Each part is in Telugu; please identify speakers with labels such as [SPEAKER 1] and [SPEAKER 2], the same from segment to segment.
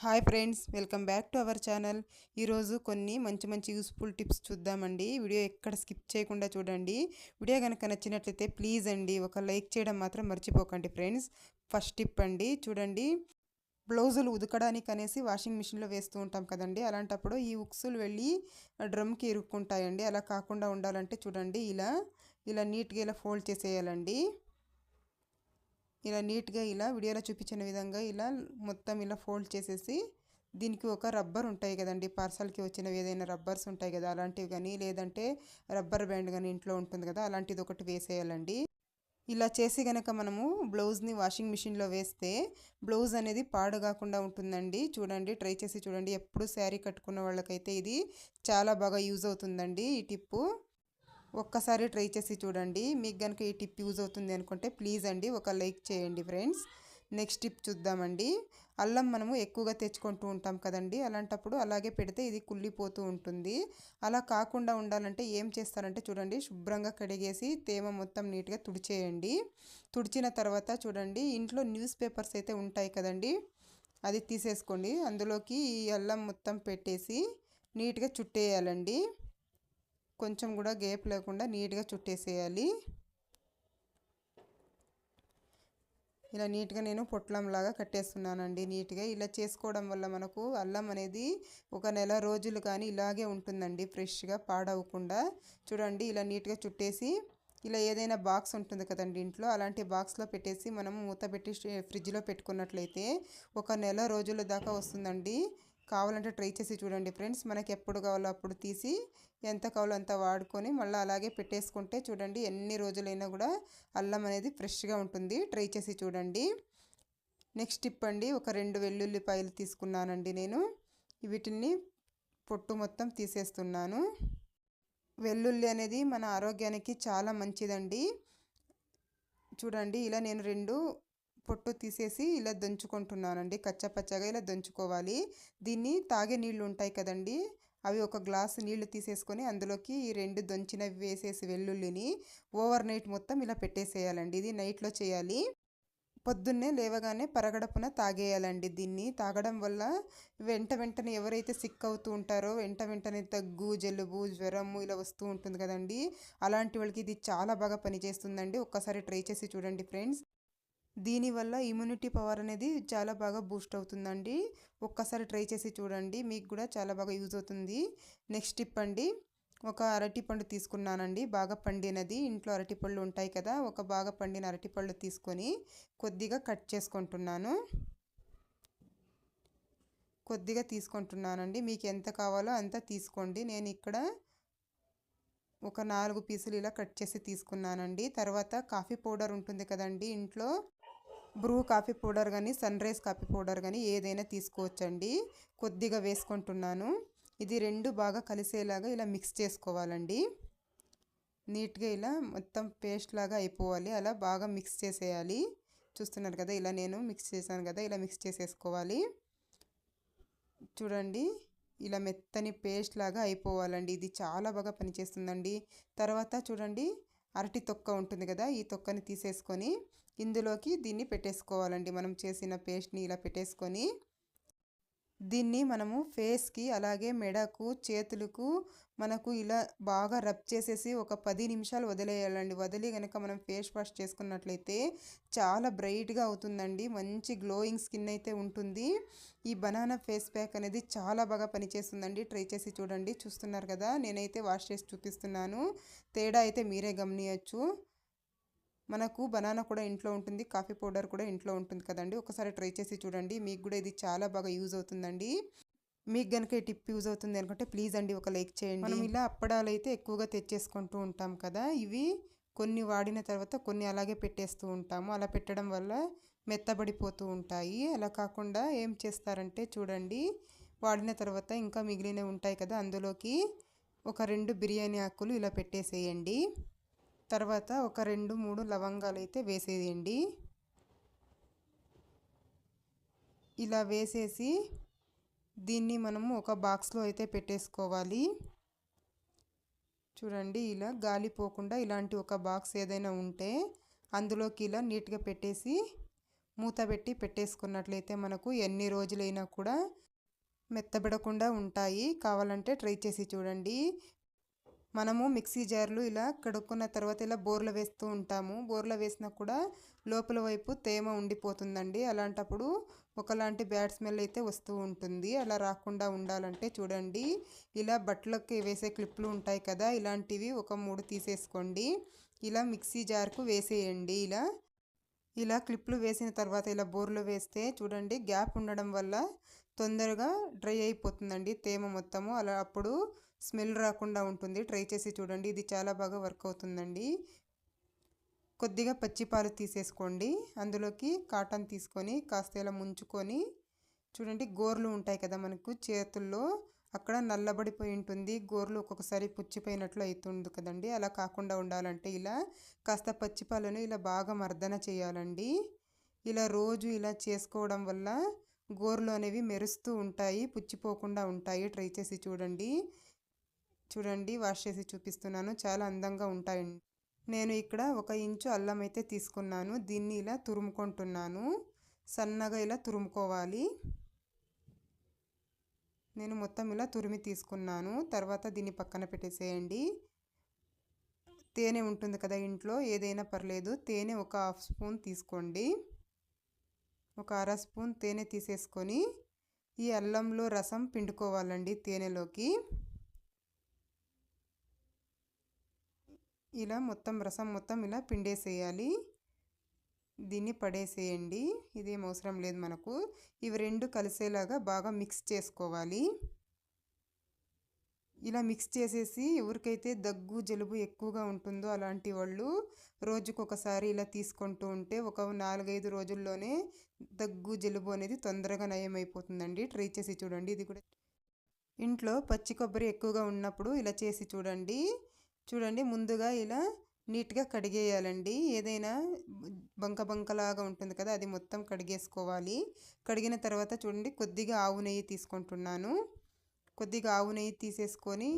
[SPEAKER 1] Hi friends, welcome back to our channel. ఈరోజు కొన్ని మంచి యూస్ఫుల్ టిప్స్ చూద్దామండి. వీడియో ఎక్కడ స్కిప్ చేయకుండా చూడండి. వీడియో కనుక నచ్చినట్లయితే ప్లీజ్ అండి ఒక లైక్ చేయడం మాత్రం మర్చిపోకండి ఫ్రెండ్స్. ఫస్ట్ టిప్ అండి, చూడండి. బ్లౌజులు ఉతకడానికి అనేసి వాషింగ్ మిషన్లో వేస్తూ ఉంటాం కదండి. అలాంటప్పుడు ఈ ఉక్సులు వెళ్ళి డ్రమ్కి ఇరుక్కుంటాయండి. అలా కాకుండా ఉండాలంటే చూడండి, ఇలా నీట్గా ఇలా ఫోల్డ్ చేసేయాలండి. ఇలా నీట్గా ఇలా వీడియోలో చూపించిన విధంగా ఇలా మొత్తం ఇలా ఫోల్డ్ చేసేసి, దీనికి ఒక రబ్బర్ ఉంటాయి కదండి, పార్సల్కి వచ్చినవి ఏదైనా రబ్బర్స్ ఉంటాయి కదా, అలాంటివి కానీ లేదంటే రబ్బర్ బ్యాండ్ కానీ ఇంట్లో ఉంటుంది కదా, అలాంటిది ఒకటి వేసేయాలండి. ఇలా చేసి కనుక మనము బ్లౌజ్ని వాషింగ్ మిషన్లో వేస్తే బ్లౌజ్ అనేది పాడు కాకుండా ఉంటుందండి. చూడండి, ట్రై చేసి చూడండి. ఎప్పుడు శారీ కట్టుకున్న వాళ్ళకైతే ఇది చాలా బాగా యూజ్ అవుతుందండి ఈ టిప్పు. ఒక్కసారి ట్రై చేసి చూడండి. మీకు కనుక ఈ టిప్ యూజ్ అవుతుంది అనుకుంటే ప్లీజ్ అండి ఒక లైక్ చేయండి ఫ్రెండ్స్. నెక్స్ట్ టిప్ చూద్దామండి. అల్లం మనము ఎక్కువగా తెచ్చుకుంటూ ఉంటాం కదండి, అలాంటప్పుడు అలాగే పెడితే ఇది కుళ్ళిపోతూ ఉంటుంది. అలా కాకుండా ఉండాలంటే ఏం చేస్తారంటే చూడండి, శుభ్రంగా కడిగేసి తేమ మొత్తం నీట్గా తుడిచేయండి. తుడిచిన తర్వాత చూడండి, ఇంట్లో న్యూస్ పేపర్స్ అయితే ఉంటాయి కదండి, అది తీసేసుకోండి. అందులోకి ఈ అల్లం మొత్తం పెట్టేసి నీట్గా చుట్టేయాలండి. కొంచెం కూడా గ్యాప్ లేకుండా నీట్గా చుట్టేసేయాలి. ఇలా నీట్గా నేను పొట్లంలాగా కట్టేస్తున్నానండి. నీట్గా ఇలా చేసుకోవడం వల్ల మనకు అల్లం అనేది ఒక నెల రోజులు కానీ ఇలాగే ఉంటుందండి, ఫ్రెష్గా పాడవకుండా. చూడండి, ఇలా నీట్గా చుట్టేసి ఇలా ఏదైనా బాక్స్ ఉంటుంది కదండి ఇంట్లో, అలాంటి బాక్స్లో పెట్టేసి మనం మూత పెట్టి ఫ్రిడ్జ్లో పెట్టుకున్నట్లయితే ఒక నెల రోజుల దాకా వస్తుందండి. కావాలంటే ట్రై చేసి చూడండి ఫ్రెండ్స్. మనకి ఎప్పుడు కావాలో అప్పుడు తీసి ఎంత కావాలో అంత వాడుకొని మళ్ళీ అలాగే పెట్టేసుకుంటే చూడండి, ఎన్ని రోజులైనా కూడా అల్లం అనేది ఫ్రెష్గా ఉంటుంది. ట్రై చేసి చూడండి. నెక్స్ట్ టిప్ అండి, ఒక 2 వెల్లుల్లిపాయలు తీసుకున్నానండి నేను. వీటిని పొట్టు మొత్తం తీసేస్తున్నాను. వెల్లుల్లి అనేది మన ఆరోగ్యానికి చాలా మంచిదండి. చూడండి, ఇలా నేను 2 పొట్టు తీసేసి ఇలా దంచుకుంటున్నానండి. కచ్చపచ్చగా ఇలా దంచుకోవాలి. దీన్ని తాగే నీళ్ళు ఉంటాయి కదండి, అవి ఒక గ్లాసు నీళ్లు తీసేసుకొని అందులోకి ఈ 2 దంచినవి వేసేసి వెల్లుల్లిని ఓవర్ నైట్ మొత్తం ఇలా పెట్టేసేయాలండి. ఇది నైట్లో చేయాలి. పొద్దున్నే లేవగానే పరగడపున తాగేయాలండి. దీన్ని తాగడం వల్ల వెంటనే ఎవరైతే సిక్ అవుతూ ఉంటారో వెంటనే దగ్గు, జలుబు, జ్వరము ఇలా వస్తూ ఉంటుంది కదండి, అలాంటి వాళ్ళకి ఇది చాలా బాగా పనిచేస్తుందండి. ఒక్కసారి ట్రై చేసి చూడండి ఫ్రెండ్స్. దీనివల్ల ఇమ్యూనిటీ పవర్ అనేది చాలా బాగా బూస్ట్ అవుతుందండి. ఒక్కసారి ట్రై చేసి చూడండి, మీకు కూడా చాలా బాగా యూజ్ అవుతుంది. నెక్స్ట్ టిప్ అండి, ఒక అరటిపండు తీసుకున్నానండి, బాగా పండినది. ఇంట్లో అరటిపళ్ళు ఉంటాయి కదా, ఒక బాగా పండిన అరటిపళ్ళు తీసుకొని కొద్దిగా కట్ చేసుకుంటున్నాను. కొద్దిగా తీసుకుంటున్నానండి, మీకు ఎంత కావాలో అంత తీసుకోండి. నేను ఇక్కడ ఒక 4 పీసులు ఇలా కట్ చేసి తీసుకున్నానండి. తర్వాత కాఫీ పౌడర్ ఉంటుంది కదండి ఇంట్లో, బ్రూ కాఫీ పౌడర్ కానీ సన్ రైజ్ కాఫీ పౌడర్ కానీ ఏదైనా తీసుకోవచ్చండి. కొద్దిగా వేసుకుంటున్నాను. ఇది 2 బాగా కలిసేలాగా ఇలా మిక్స్ చేసుకోవాలండి. నీట్గా ఇలా మొత్తం పేస్ట్ లాగా అయిపోవాలి. అలా బాగా మిక్స్ చేసేయాలి. చూస్తున్నారు కదా, ఇలా నేను మిక్స్ చేశాను కదా, ఇలా మిక్స్ చేసేసుకోవాలి. చూడండి, ఇలా మెత్తని పేస్ట్ లాగా అయిపోవాలండి. ఇది చాలా బాగా పనిచేస్తుందండి. తర్వాత చూడండి, అరటి తొక్క ఉంటుంది కదా, ఈ తొక్కని తీసేసుకొని ఇందులోకి దీన్ని పెట్టేసుకోవాలండి. మనం చేసిన పేస్ట్ని ఇలా పెట్టేసుకొని దీన్ని మనము ఫేస్కి అలాగే మెడకు, చేతులకు మనకు ఇలా బాగా రబ్ చేసేసి ఒక 10 నిమిషాలు వదిలేయాలండి. వదిలి కనుక మనం ఫేస్ వాష్ చేసుకున్నట్లయితే చాలా బ్రైట్గా అవుతుందండి. మంచి గ్లోయింగ్ స్కిన్ అయితే ఉంటుంది. ఈ బనానా ఫేస్ ప్యాక్ అనేది చాలా బాగా పనిచేస్తుందండి. ట్రై చేసి చూడండి. చూస్తున్నారు కదా, నేనైతే వాష్ చేసి చూపిస్తున్నాను. తేడా అయితే మీరే గమనియచ్చు. మనకు బనానా కూడా ఇంట్లో ఉంటుంది, కాఫీ పౌడర్ కూడా ఇంట్లో ఉంటుంది కదండి. ఒకసారి ట్రై చేసి చూడండి, మీకు కూడా ఇది చాలా బాగా యూజ్ అవుతుందండి. మీకు కనుక ఈ టిప్ యూజ్ అవుతుంది అనుకుంటే ప్లీజ్ అండి ఒక లైక్ చేయండి. మనం ఇలా అప్పడాలు అయితే ఎక్కువగా తెచ్చేసుకుంటూ ఉంటాం కదా, ఇవి కొన్ని వాడిన తర్వాత కొన్ని అలాగే పెట్టేస్తూ ఉంటాము. అలా పెట్టడం వల్ల మెత్తబడిపోతూ ఉంటాయి. అలా కాకుండా ఏం చేస్తారంటే చూడండి, వాడిన తర్వాత ఇంకా మిగిలినవి ఉంటాయి కదా, అందులోకి ఒక 2 బిర్యానీ ఆకులు ఇలా పెట్టేసేయండి. తర్వాత ఒక 2-3 లవంగాలు అయితే వేసేయండి. ఇలా వేసేసి దీన్ని మనము ఒక బాక్స్లో అయితే పెట్టేసుకోవాలి. చూడండి, ఇలా గాలి పోకుండా ఇలాంటి ఒక బాక్స్ ఏదైనా ఉంటే అందులోకి ఇలా నీట్గా పెట్టేసి మూత పెట్టి పెట్టేసుకున్నట్లయితే మనకు ఎన్ని రోజులైనా కూడా మెత్తబడకుండా ఉంటాయి. కావాలంటే ట్రై చేసి చూడండి. మనము మిక్సీ జార్లు ఇలా కడుక్కున్న తర్వాత ఇలా బోర్ల వేస్తూ ఉంటాము. బోర్ల వేసినా కూడా లోపల వైపు తేమ ఉండిపోతుందండి. అలాంటప్పుడు ఒకలాంటి బ్యాడ్ స్మెల్ అయితే వస్తూ ఉంటుంది. అలా రాకుండా ఉండాలంటే చూడండి, ఇలా బట్టలకి వేసే క్లిప్లు ఉంటాయి కదా, ఇలాంటివి ఒక 3 తీసేసుకోండి. ఇలా మిక్సీ జార్కు వేసేయండి. ఇలా క్లిప్లు వేసిన తర్వాత ఇలా బోర్లో వేస్తే చూడండి, గ్యాప్ ఉండడం వల్ల తొందరగా డ్రై అయిపోతుందండి తేమ మొత్తము. అలా అప్పుడు స్మెల్ రాకుండా ఉంటుంది. ట్రై చేసి చూడండి, ఇది చాలా బాగా వర్క్ అవుతుందండి. కొద్దిగా పచ్చిపాలు తీసేసుకోండి. అందులోకి కాటన్ తీసుకొని కాస్త ఇలా ముంచుకొని చూడండి, గోర్లు ఉంటాయి కదా మనకు చేతుల్లో, అక్కడ నల్లబడిపోయి ఉంటుంది. గోర్లు ఒక్కొక్కసారి పుచ్చిపోయినట్లు అవుతుంది కదండి. అలా కాకుండా ఉండాలంటే ఇలా కాస్త పచ్చిపాలను ఇలా బాగా మర్దన చేయాలండి. ఇలా రోజు ఇలా చేసుకోవడం వల్ల గోర్లు అనేవి మెరుస్తూ ఉంటాయి, పుచ్చిపోకుండా ఉంటాయి. ట్రై చేసి చూడండి. వాష్ చేసి చూపిస్తున్నాను, చాలా అందంగా ఉంటాయండి. నేను ఇక్కడ 1 ఇంచు అల్లం అయితే తీసుకున్నాను. దీన్ని ఇలా తురుముకుంటున్నాను. సన్నగా ఇలా తురుముకోవాలి. నేను మొత్తం ఇలా తురిమి తీసుకున్నాను. తర్వాత దీన్ని పక్కన పెట్టేసేయండి. తేనె ఉంటుంది కదా ఇంట్లో, ఏదైనా పర్లేదు. తేనె ఒక 1/2 స్పూన్ తీసుకోండి. ఒక 1/2 స్పూన్ తేనె తీసేసుకొని ఈ అల్లంలో రసం పిండుకోవాలండి తేనెలోకి. ఇలా రసం మొత్తం ఇలా పిండేసేయాలి. దీన్ని పడేసేయండి, ఇదేం అవసరం లేదు మనకు. ఇవి 2 కలిసేలాగా బాగా మిక్స్ చేసుకోవాలి. ఇలా మిక్స్ చేసేసి ఎవరికైతే దగ్గు జలుబు ఎక్కువగా ఉంటుందో అలాంటి వాళ్ళు రోజుకొకసారి ఇలా తీసుకుంటూ ఉంటే ఒక 4-5 రోజుల్లోనే దగ్గు జలుబు అనేది తొందరగా నయమైపోతుందండి. ట్రై చేసి చూడండి. ఇది కూడా ఇంట్లో పచ్చి కొబ్బరి ఎక్కువగా ఉన్నప్పుడు ఇలా చేసి చూడండి. ముందుగా ఇలా నీట్గా కడిగేయాలండి. ఏదైనా బంకలాగా ఉంటుంది కదా, అది మొత్తం కడిగేసుకోవాలి. కడిగిన తర్వాత చూడండి, కొద్దిగా ఆవు నెయ్యి తీసుకుంటున్నాను. కొద్దిగా ఆవు నెయ్యి తీసేసుకొని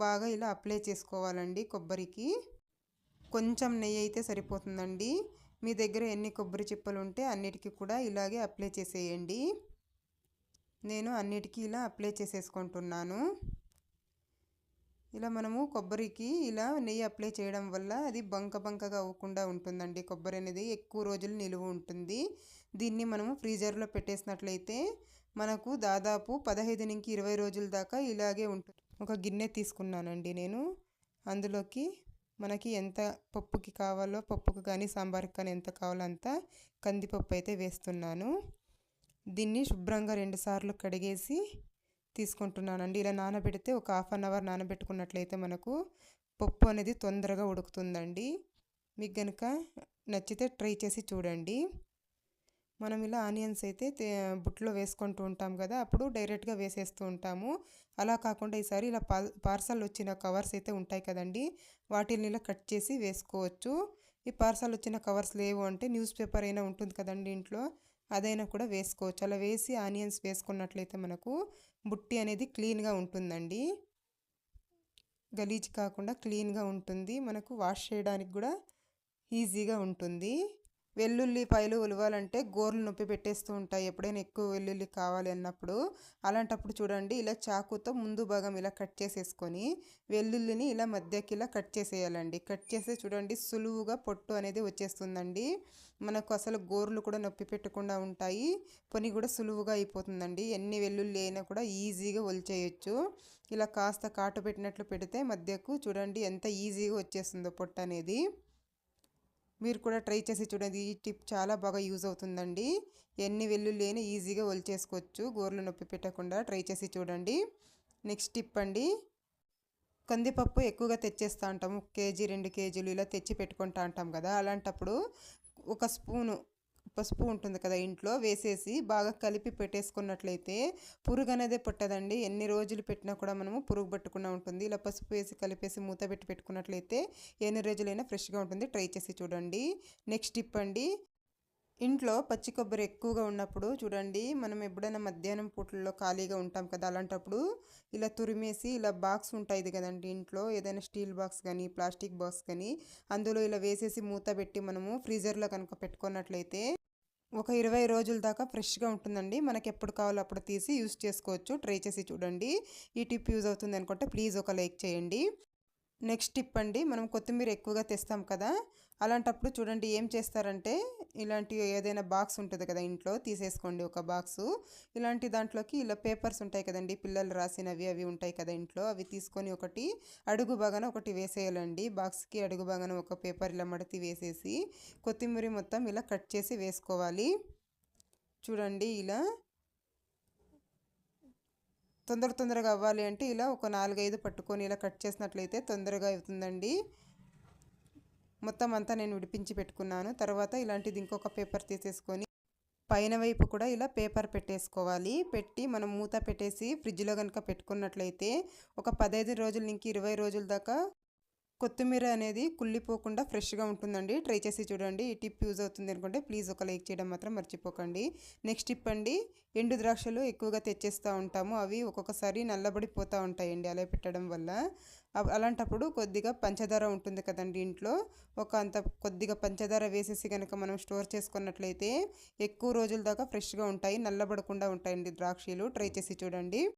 [SPEAKER 1] బాగా ఇలా అప్లై చేసుకోవాలండి కొబ్బరికి. కొంచెం నెయ్యి అయితే సరిపోతుందండి. మీ దగ్గర ఎన్ని కొబ్బరి చిప్పలు ఉంటే అన్నిటికీ కూడా ఇలాగే అప్లై చేసేయండి. నేను అన్నిటికీ ఇలా అప్లై చేసేసుకుంటున్నాను. ఇలా మనము కొబ్బరికి ఇలా నెయ్యి అప్లై చేయడం వల్ల అది బంకగా అవ్వకుండా ఉంటుందండి. కొబ్బరి అనేది ఎక్కువ రోజులు నిలువ ఉంటుంది. దీన్ని మనము ఫ్రీజర్లో పెట్టేసినట్లయితే మనకు దాదాపు 15 నుంచి 20 రోజుల దాకా ఇలాగే ఉంటుంది. ఒక గిన్నె తీసుకున్నానండి నేను. అందులోకి మనకి ఎంత పప్పుకి కావాలో, పప్పుకు కానీ సాంబార్కి కానీ ఎంత కావాలో అంత కందిపప్పు అయితే వేస్తున్నాను. దీన్ని శుభ్రంగా 2 సార్లు కడిగేసి తీసుకుంటున్నానండి. ఇలా నానబెడితే ఒక 1/2 అవర్ నానబెట్టుకున్నట్లయితే మనకు పప్పు అనేది తొందరగా ఉడుకుతుందండి. మీకు కనుక నచ్చితే ట్రై చేసి చూడండి. మనం ఇలా ఆనియన్స్ అయితే బుట్టలో వేసుకుంటూ ఉంటాం కదా, అప్పుడు డైరెక్ట్గా వేసేస్తూ ఉంటాము. అలా కాకుండా ఈసారి ఇలా పార్సల్ వచ్చిన కవర్స్ అయితే ఉంటాయి కదండి, వాటిని ఇలా కట్ చేసి వేసుకోవచ్చు. ఈ పార్సల్ వచ్చిన కవర్స్ లేవు అంటే న్యూస్ పేపర్ అయినా ఉంటుంది కదండి ఇంట్లో, అదైనా కూడా వేసుకోవచ్చు. అలా వేసి ఆనియన్స్ వేసుకున్నట్లయితే మనకు బుట్టి అనేది క్లీన్గా ఉంటుందండి. గలీజ్ కాకుండా క్లీన్గా ఉంటుంది. మనకు వాష్ చేయడానికి కూడా ఈజీగా ఉంటుంది. వెల్లుల్లిపాయలు ఉలవాలంటే గోర్లు నొప్పి పెట్టేస్తూ ఉంటాయి ఎప్పుడైనా ఎక్కువ వెల్లుల్లి కావాలి అన్నప్పుడు. అలాంటప్పుడు చూడండి, ఇలా చాకుతో ముందు భాగం ఇలా కట్ చేసేసుకొని వెల్లుల్లిని ఇలా మధ్యకి ఇలా కట్ చేసేయాలండి. కట్ చేసి చూడండి, సులువుగా పొట్టు అనేది వచ్చేస్తుందండి. మనకు అసలు గోర్లు కూడా నొప్పి పెట్టకుండా ఉంటాయి. పని కూడా సులువుగా అయిపోతుందండి. ఎన్ని వెల్లుల్లి అయినా కూడా ఈజీగా ఒలిచేయచ్చు. ఇలా కాస్త కాటు పెట్టినట్లు పెడితే మధ్యకు చూడండి ఎంత ఈజీగా వచ్చేస్తుందో పొట్టు అనేది. మీరు కూడా ట్రై చేసి చూడండి. ఈ టిప్ చాలా బాగా యూజ్ అవుతుందండి. ఎన్ని వెల్లుల్లి అయినా ఈజీగా ఒలిచేసుకోవచ్చు గోర్లు నొప్పి పెట్టకుండా. ట్రై చేసి చూడండి. నెక్స్ట్ టిప్ అండి, కందిపప్పు ఎక్కువగా తెచ్చేస్తూ ఉంటాము. 1 కేజీ 2 కేజీలు ఇలా తెచ్చి పెట్టుకుంటూ ఉంటాం కదా, అలాంటప్పుడు 1 స్పూను పసుపు ఉంటుంది కదా ఇంట్లో, వేసేసి బాగా కలిపి పెట్టేసుకున్నట్లయితే పురుగు అనేది పట్టదండి. ఎన్ని రోజులు పెట్టినా కూడా మనము పురుగు పట్టకుండా ఉంటుంది. ఇలా పసుపు వేసి కలిపేసి మూత పెట్టి పెట్టుకున్నట్లయితే ఎన్ని రోజులైనా ఫ్రెష్గా ఉంటుంది. ట్రై చేసి చూడండి. నెక్స్ట్ టిప్ అండి, ఇంట్లో పచ్చి కొబ్బరి ఎక్కువగా ఉన్నప్పుడు చూడండి, మనం ఎప్పుడైనా మధ్యాహ్నం పూటల్లో ఖాళీగా ఉంటాం కదా, అలాంటప్పుడు ఇలా తురిమేసి ఇలా బాక్స్ ఉంటుంది కదండి ఇంట్లో, ఏదైనా స్టీల్ బాక్స్ కానీ ప్లాస్టిక్ బాక్స్ కానీ, అందులో ఇలా వేసేసి మూత పెట్టి మనము ఫ్రీజర్లో కనుక పెట్టుకున్నట్లయితే ఒక 20 రోజుల దాకా ఫ్రెష్గా ఉంటుందండి. మనకి ఎప్పుడు కావాలో అప్పుడు తీసి యూస్ చేసుకోవచ్చు. ట్రై చేసి చూడండి. ఈ టిప్ యూజ్ అవుతుంది అనుకుంటే ప్లీజ్ ఒక లైక్ చేయండి. నెక్స్ట్ టిప్ అండి, మనం కొత్తిమీర ఎక్కువగా తెస్తాం కదా, అలాంటప్పుడు చూడండి ఏం చేస్తారంటే, ఇలాంటి ఏదైనా బాక్స్ ఉంటుంది కదా ఇంట్లో, తీసేసుకోండి ఒక బాక్సు. ఇలాంటి దాంట్లోకి ఇలా పేపర్స్ ఉంటాయి కదండి, పిల్లలు రాసినవి అవి ఉంటాయి కదా ఇంట్లో, అవి తీసుకొని ఒకటి అడుగు భాగాన ఒకటి వేసేయాలండి. బాక్స్కి అడుగు భాగాన ఒక పేపర్ ఇలా మడతి వేసేసి కొత్తిమీర మొత్తం ఇలా కట్ చేసి వేసుకోవాలి. చూడండి ఇలా తొందరగా అవ్వాలి అంటే ఇలా ఒక 4-5 పట్టుకొని ఇలా కట్ చేసినట్లయితే తొందరగా అవుతుందండి. మొత్తం అంతా నేను విడిపించి పెట్టుకున్నాను. తర్వాత ఇలాంటిది ఇంకొక పేపర్ తీసేసుకొని పైన వైపు కూడా ఇలా పేపర్ పెట్టేసుకోవాలి. పెట్టి మనం మూత పెట్టేసి ఫ్రిడ్జ్లో కనుక పెట్టుకున్నట్లయితే ఒక 15 రోజుల నుంచి 20 రోజుల దాకా కొత్తిమీర అనేది కుళ్ళిపోకుండా ఫ్రెష్గా ఉంటుందండి. ట్రై చేసి చూడండి. ఈ టిప్ యూజ్ అవుతుంది అనుకుంటే ప్లీజ్ ఒక లైక్ చేయడం మాత్రం మర్చిపోకండి. నెక్స్ట్ టిప్ అండి, ఎండు ద్రాక్షలు ఎక్కువగా తెచ్చేస్తూ ఉంటాము. అవి ఒక్కొక్కసారి నల్లబడిపోతూ ఉంటాయండి అలా పెట్టడం వల్ల. అలాంటప్పుడు కొద్దిగా పంచదార ఉంటుంది కదండి ఇంట్లో, కొద్దిగా పంచదార వేసేసి కనుక మనం స్టోర్ చేసుకున్నట్లయితే ఎక్కువ రోజుల దాకా ఫ్రెష్గా ఉంటాయి, నల్లబడకుండా ఉంటాయండి ద్రాక్షలు. ట్రై చేసి చూడండి.